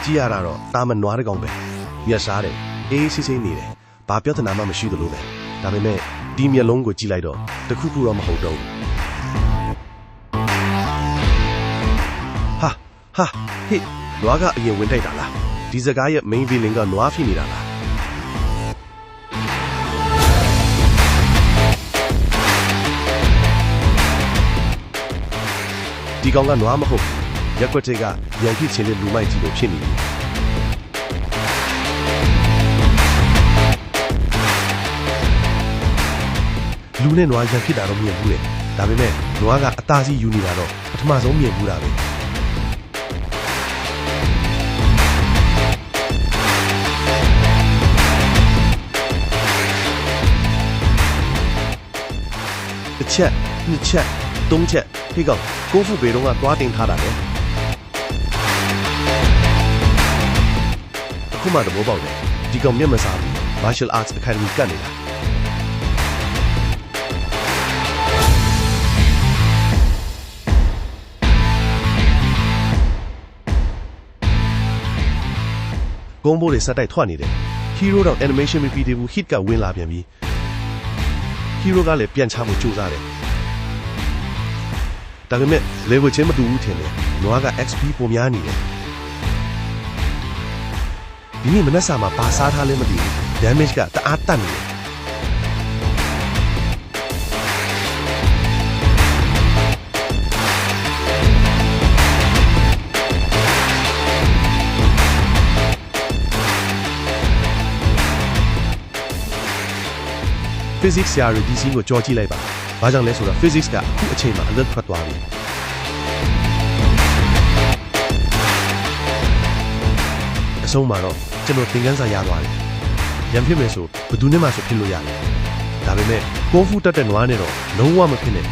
ကြည့်ရတာတော့တာမန်နွားတကောင်ပဲမျက်စားတယ်အေးဆေးဆေးနေတယ်ဘာပြောတနာမှမရှိသလိုပဲဒါပေမဲ့ဒီမျက်လုံးကိုကြည့်လိုက်တော့တခုခုတော့မဟုတ်တော့ဘူးဟာဟေ့နွားကအရင်ဝင်တိုက်တာလားဒီစကားရဲ့ main villain ကနွားဖြစ်နေတာလားဒီကောင်ကနွားမဟုတ်ရက်ွက်တွေကရန်ဖြစ်ချင်းတဲ့လူမိုက်ကြီးလိုဖြစ်နေပြီလူနဲ့နွားရန်ဖြစ်တာတော့မြင်ဘူးလေဒါပေမဲ့နွားကအသားစီယူနေတာတော့ပထမဆုံးမြင်ဘူးတာပဲတစ်ချက်နှစ်ချက်သုံးချက်ဒီကောင်功夫ပေတော့ကသွားတင်ထားတာလေအခုမှတော့ဘောပေါက်တယ်ဒီကောင်မျက်မစားဘူး Martial Arts Academy ကနေတာကုန်းဘိုးတွေစက်တိုက်ထွက်နေတယ် Hero တော့ animation မပြီးသေးဘူး hit ကဝင်လာပြန်ပြီ Hero ကလည်းပြန်ချမှုစူးစမ်းတယ်ဒါပေမဲ့ level ချင်းမတူဘူးထင်တယ်နွားက XP ပုံများနေတယ်ဒီနေ့မနက်စာမှာပါစားထားလဲမသိဘူး damage ကတအားတတ်နေတယ်physics ဆရာတွေဒီစီးကိုကြောကြည့်လိုက်ပါဘာကြောင့်လဲဆိုတော့ physics ကအခုအချိန်မှာ alert ထွက်သွားပြီအဆုံးမှာတော့ကျွန်တော်သင်ခန်းစာရသွားတယ်ရံဖြစ်မယ်ဆိုဘယ်သူနဲ့မှဆိုဖြစ်လို့ရတယ်ဒါပေမဲ့功夫တက်တဲ့နွားနဲ့တော့လုံးဝမဖြစ်နဲ့